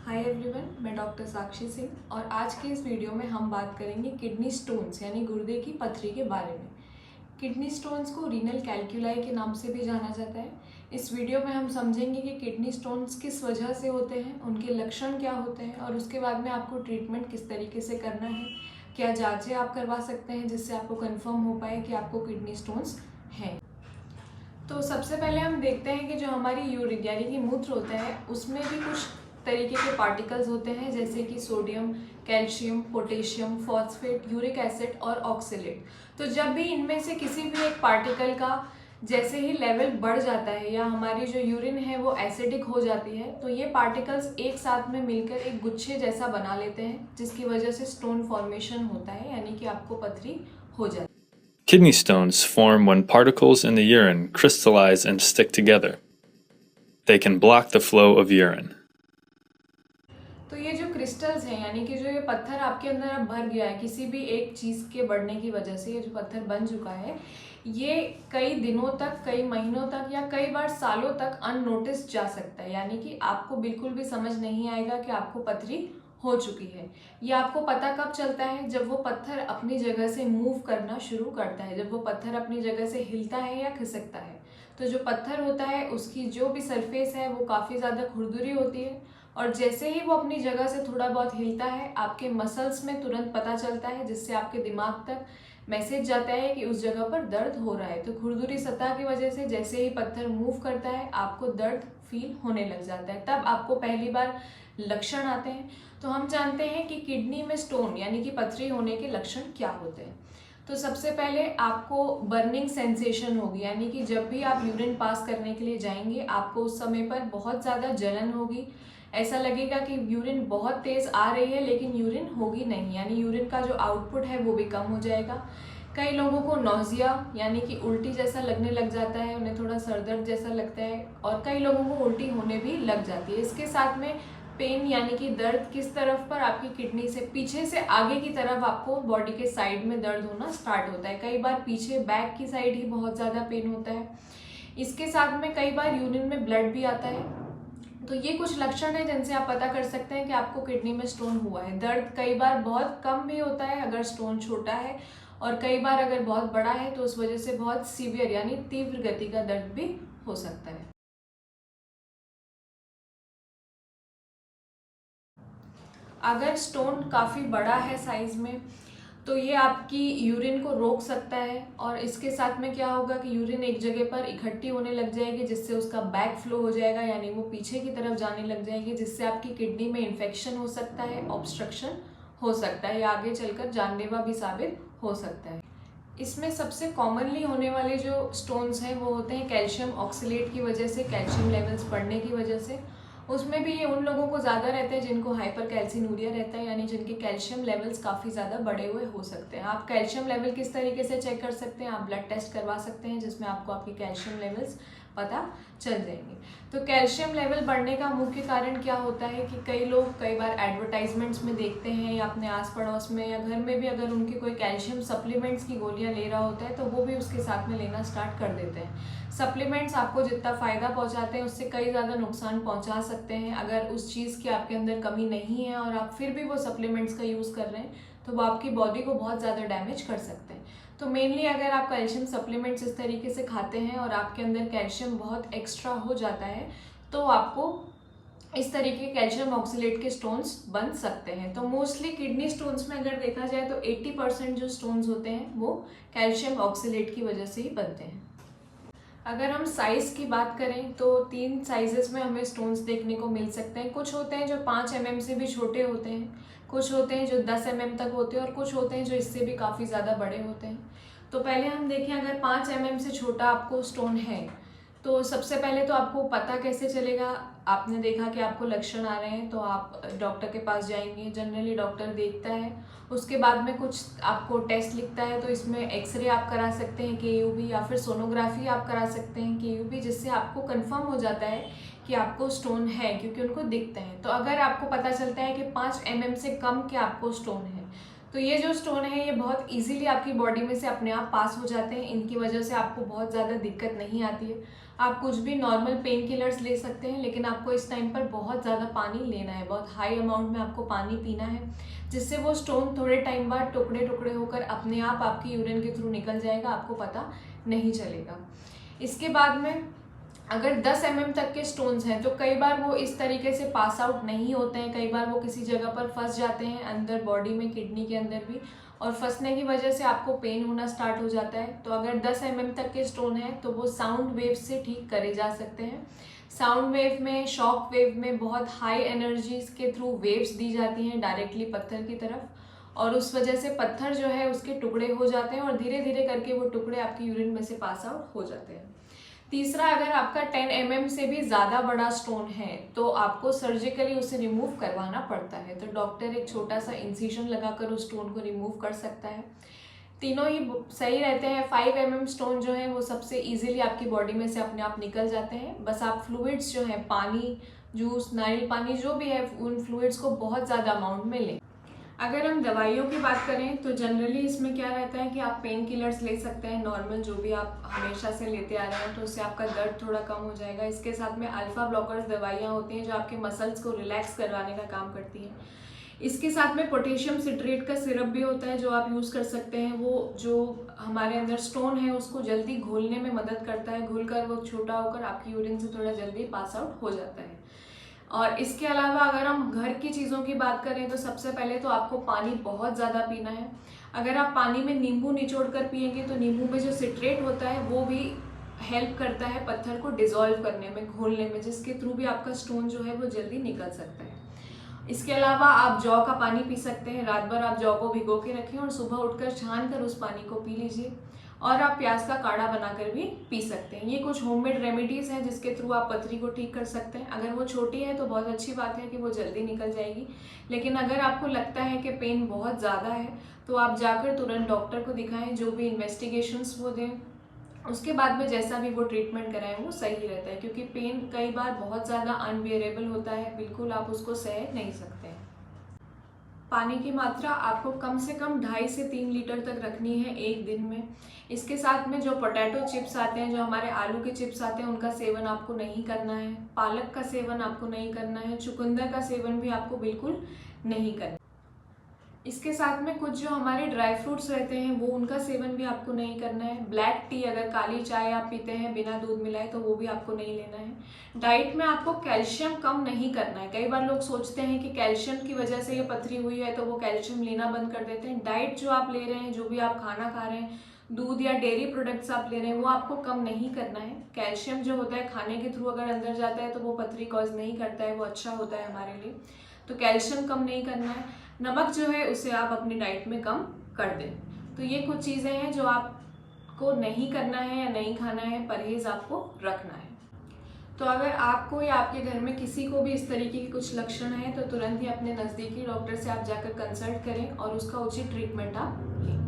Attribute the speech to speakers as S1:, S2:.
S1: Hi everyone, मैं doctor साक्षी सिंह और आज के इस वीडियो में हम बात करेंगे किडनी स्टोन्स यानी गुर्दे की पथरी के बारे में। किडनी स्टोन्स को रीनल कैल्कुलाई के नाम से भी जाना जाता है। इस वीडियो में हम समझेंगे कि किडनी स्टोन्स किस वजह से होते हैं, उनके लक्षण क्या होते हैं और उसके बाद में आपको ट्रीटमेंट किस तरीके से करना है, क्या जाँचें आप करवा सकते हैं जिससे आपको कन्फर्म हो पाए कि आपको किडनी स्टोन्स हैं। तो सबसे पहले हम देखते हैं कि जो हमारी यूरिन यानी कि मूत्र होता है उसमें भी कुछ तरीके के पार्टिकल्स होते हैं, जैसे कि sodium, calcium, potassium, phosphate, uric acid और ऑक्सलेट। तो जब भी इनमें से किसी भी एक पार्टिकल का जैसे ही लेवल बढ़ जाता है या हमारी जो यूरिन है वो एसिडिक हो जाती है, तो ये पार्टिकल्स एक साथ में मिलकर एक गुच्छे जैसा बना लेते हैं, जिसकी वजह से स्टोन फॉर्मेशन होता है यानी कि आपको पथरी हो जाती है।
S2: Kidney stones form when particles in the urine crystallize and stick together. They can block the flow of urine.
S1: तो ये जो क्रिस्टल्स हैं यानी कि जो ये पत्थर आपके अंदर अब भर गया है किसी भी एक चीज़ के बढ़ने की वजह से, ये जो पत्थर बन चुका है ये कई दिनों तक, कई महीनों तक या कई बार सालों तक अननोटिस जा सकता है, यानी कि आपको बिल्कुल भी समझ नहीं आएगा कि आपको पथरी हो चुकी है। ये आपको पता कब चलता है? जब वो पत्थर अपनी जगह से मूव करना शुरू करता है, जब वो पत्थर अपनी जगह से हिलता है या खिसकता है। तो जो पत्थर होता है उसकी जो भी सरफेस है वो काफ़ी ज़्यादा खुरदुरी होती है और जैसे ही वो अपनी जगह से थोड़ा बहुत हिलता है आपके मसल्स में तुरंत पता चलता है, जिससे आपके दिमाग तक मैसेज जाता है कि उस जगह पर दर्द हो रहा है। तो खुरदुरी सतह की वजह से जैसे ही पत्थर मूव करता है आपको दर्द फील होने लग जाता है, तब आपको पहली बार लक्षण आते हैं। तो हम जानते हैं कि किडनी में स्टोन यानी कि पथरी होने के लक्षण क्या होते हैं। तो सबसे पहले आपको बर्निंग सेंसेशन होगी, यानी कि जब भी आप यूरिन पास करने के लिए जाएंगे आपको उस समय पर बहुत ज़्यादा जलन होगी। ऐसा लगेगा कि यूरिन बहुत तेज़ आ रही है लेकिन यूरिन होगी नहीं, यानी यूरिन का जो आउटपुट है वो भी कम हो जाएगा। कई लोगों को नौजिया यानी कि उल्टी जैसा लगने लग जाता है, उन्हें थोड़ा सरदर्द जैसा लगता है और कई लोगों को उल्टी होने भी लग जाती है। इसके साथ में पेन यानी कि दर्द किस तरफ पर, आपकी किडनी से पीछे से आगे की तरफ आपको बॉडी के साइड में दर्द होना स्टार्ट होता है। कई बार पीछे बैक की साइड ही बहुत ज़्यादा पेन होता है। इसके साथ में कई बार यूरिन में ब्लड भी आता है। तो ये कुछ लक्षण है जिनसे आप पता कर सकते हैं कि आपको किडनी में स्टोन हुआ है। दर्द कई बार बहुत कम भी होता है अगर स्टोन छोटा है, और कई बार अगर बहुत बड़ा है तो उस वजह से बहुत सीवियर यानी तीव्र गति का दर्द भी हो सकता है। अगर स्टोन काफ़ी बड़ा है साइज में तो ये आपकी यूरिन को रोक सकता है और इसके साथ में क्या होगा कि यूरिन एक जगह पर इकट्ठी होने लग जाएगी, जिससे उसका बैक फ्लो हो जाएगा यानी वो पीछे की तरफ जाने लग जाएगी, जिससे आपकी किडनी में इन्फेक्शन हो सकता है, ऑब्स्ट्रक्शन हो सकता है या आगे चलकर जानलेवा भी साबित हो सकता है। इसमें सबसे कॉमनली होने वाले जो स्टोन्स हैं वो होते हैं कैल्शियम ऑक्सलेट की वजह से, कैल्शियम लेवल्स बढ़ने की वजह से। उसमें भी ये उन लोगों को ज़्यादा रहता है जिनको हाइपर कैल्सिनूरिया रहता है, यानी जिनके कैल्शियम लेवल्स काफ़ी ज़्यादा बढ़े हुए हो सकते हैं। आप कैल्शियम लेवल किस तरीके से चेक कर सकते हैं? आप ब्लड टेस्ट करवा सकते हैं जिसमें आपको आपकी कैल्शियम लेवल्स पता चल जाएंगे। तो कैल्शियम लेवल बढ़ने का मुख्य कारण क्या होता है कि कई लोग कई बार एडवर्टाइजमेंट्स में देखते हैं या अपने आस पड़ोस में या घर में भी अगर उनके कोई कैल्शियम सप्लीमेंट्स की गोलियां ले रहा होता है तो वो भी उसके साथ में लेना स्टार्ट कर देते हैं। सप्लीमेंट्स आपको जितना फ़ायदा पहुंचाते हैं उससे कई ज़्यादा नुकसान पहुंचा सकते हैं। अगर उस चीज़ की आपके अंदर कमी नहीं है और आप फिर भी वो सप्लीमेंट्स का यूज़ कर रहे हैं तो वो आपकी बॉडी को बहुत ज़्यादा डैमेज कर सकते हैं। तो मेनली अगर आप कैल्शियम सप्लीमेंट्स इस तरीके से खाते हैं और आपके अंदर कैल्शियम बहुत एक्स्ट्रा हो जाता है तो आपको इस तरीके के कैल्शियम ऑक्सलेट के स्टोन्स बन सकते हैं। तो मोस्टली किडनी स्टोन्स में अगर देखा जाए तो 80% जो स्टोन्स होते हैं वो कैल्शियम ऑक्सलेट की वजह से ही बनते हैं। अगर हम साइज़ की बात करें तो 3 साइजेस में हमें स्टोन्स देखने को मिल सकते हैं। कुछ होते हैं जो 5 mm से भी छोटे होते हैं, कुछ होते हैं जो 10 mm तक होते हैं और कुछ होते हैं जो इससे भी काफ़ी ज़्यादा बड़े होते हैं। तो पहले हम देखें, अगर 5 mm से छोटा आपको स्टोन है तो सबसे पहले तो आपको पता कैसे चलेगा? आपने देखा कि आपको लक्षण आ रहे हैं तो आप डॉक्टर के पास जाएंगे। जनरली डॉक्टर देखता है, उसके बाद में कुछ आपको टेस्ट लिखता है, तो इसमें एक्सरे आप करा सकते हैं KUB, या फिर सोनोग्राफी आप करा सकते हैं KUB, जिससे आपको कंफर्म हो जाता है कि आपको स्टोन है, क्योंकि उनको दिखते हैं। तो अगर आपको पता चलता है कि 5 mm से कम के आपको स्टोन है तो ये जो स्टोन है ये बहुत इजीली आपकी बॉडी में से अपने आप पास हो जाते हैं। इनकी वजह से आपको बहुत ज़्यादा दिक्कत नहीं आती है। आप कुछ भी नॉर्मल पेन किलर्स ले सकते हैं, लेकिन आपको इस टाइम पर बहुत ज़्यादा पानी लेना है, बहुत हाई अमाउंट में आपको पानी पीना है, जिससे वो स्टोन थोड़े टाइम बाद टुकड़े टुकड़े होकर अपने आप आपकी यूरिन के थ्रू निकल जाएगा, आपको पता नहीं चलेगा। इसके बाद में अगर 10 mm तक के स्टोन्स हैं तो कई बार वो इस तरीके से पास आउट नहीं होते हैं, कई बार वो किसी जगह पर फंस जाते हैं अंदर बॉडी में, किडनी के अंदर भी, और फंसने की वजह से आपको पेन होना स्टार्ट हो जाता है। तो अगर 10 mm तक के स्टोन है तो वो साउंड वेव से ठीक करे जा सकते हैं। साउंड वेव में, शॉक वेव में बहुत हाई एनर्जीज के थ्रू वेव्स दी जाती हैं डायरेक्टली पत्थर की तरफ, और उस वजह से पत्थर जो है उसके टुकड़े हो जाते हैं और धीरे धीरे करके वो टुकड़े आपकी यूरिन में से पास आउट हो जाते हैं। तीसरा, अगर आपका 10 mm से भी ज़्यादा बड़ा स्टोन है तो आपको सर्जिकली उसे रिमूव करवाना पड़ता है। तो डॉक्टर एक छोटा सा इंसिजन लगाकर उस स्टोन को रिमूव कर सकता है। तीनों ही सही रहते हैं। 5 mm स्टोन जो है वो सबसे इजीली आपकी बॉडी में से अपने आप निकल जाते हैं। बस आप फ्लूइड्स जो है, पानी, जूस, नारियल पानी जो भी है, उन फ्लूइड्स को बहुत ज़्यादा अमाउंट में लें। अगर हम दवाइयों की बात करें तो जनरली इसमें क्या रहता है कि आप पेन किलर्स ले सकते हैं, नॉर्मल जो भी आप हमेशा से लेते आ रहे हैं, तो उससे आपका दर्द थोड़ा कम हो जाएगा। इसके साथ में अल्फा ब्लॉकर्स दवाइयाँ होती हैं जो आपके मसल्स को रिलैक्स करवाने का काम करती हैं। इसके साथ में पोटेशियम सिट्रेट का सिरप भी होता है जो आप यूज़ कर सकते हैं। वो जो हमारे अंदर स्टोन है उसको जल्दी घोलने में मदद करता है, घुलकर वो छोटा होकर आपकी यूरिन से थोड़ा जल्दी पास आउट हो जाता है। और इसके अलावा अगर हम घर की चीज़ों की बात करें तो सबसे पहले तो आपको पानी बहुत ज़्यादा पीना है। अगर आप पानी में नींबू निचोड़ कर पिएंगे तो नींबू में जो सिट्रेट होता है वो भी हेल्प करता है पत्थर को डिज़ोल्व करने में, घोलने में, जिसके थ्रू भी आपका स्टोन जो है वो जल्दी निकल सकता है। इसके अलावा आप जौ का पानी पी सकते हैं। रात भर आप जौ को भिगो के रखें और सुबह उठकर छान कर उस पानी को पी लीजिए। और आप प्याज का काढ़ा बनाकर भी पी सकते हैं। ये कुछ होममेड रेमेडीज़ हैं जिसके थ्रू आप पथरी को ठीक कर सकते हैं। अगर वो छोटी है तो बहुत अच्छी बात है कि वो जल्दी निकल जाएगी, लेकिन अगर आपको लगता है कि पेन बहुत ज़्यादा है तो आप जाकर तुरंत डॉक्टर को दिखाएं, जो भी इन्वेस्टिगेशंस वो दें, उसके बाद में जैसा भी वो ट्रीटमेंट कराएं वो सही रहता है, क्योंकि पेन कई बार बहुत ज़्यादा अनबियरेबल होता है, बिल्कुल आप उसको सह नहीं सकते। पानी की मात्रा आपको कम से कम 2.5 से 3 लीटर तक रखनी है एक दिन में। इसके साथ में जो पोटैटो चिप्स आते हैं, जो हमारे आलू के चिप्स आते हैं, उनका सेवन आपको नहीं करना है। पालक का सेवन आपको नहीं करना है। चुकंदर का सेवन भी आपको बिल्कुल नहीं करना। इसके साथ में कुछ जो हमारे ड्राई फ्रूट्स रहते हैं वो उनका सेवन भी आपको नहीं करना है। ब्लैक टी, अगर काली चाय आप पीते हैं बिना दूध मिलाए, तो वो भी आपको नहीं लेना है। डाइट में आपको कैल्शियम कम नहीं करना है। कई बार लोग सोचते हैं कि कैल्शियम की वजह से ये पथरी हुई है तो वो कैल्शियम लेना बंद कर देते हैं। डाइट जो आप ले रहे हैं, जो भी आप खाना खा रहे हैं, दूध या डेयरी प्रोडक्ट्स आप ले रहे हैं, वो आपको कम नहीं करना है। कैल्शियम जो होता है खाने के थ्रू अगर अंदर जाता है तो वो पथरी कॉज नहीं करता है, वो अच्छा होता है हमारे लिए। तो कैल्शियम कम नहीं करना है। नमक जो है उसे आप अपनी डाइट में कम कर दें। तो ये कुछ चीज़ें हैं जो आपको नहीं करना है या नहीं खाना है, परहेज़ आपको रखना है। तो अगर आपको या आपके घर में किसी को भी इस तरीके के कुछ लक्षण हैं तो तुरंत ही अपने नज़दीकी डॉक्टर से आप जाकर कंसल्ट करें और उसका उचित ट्रीटमेंट आप लें।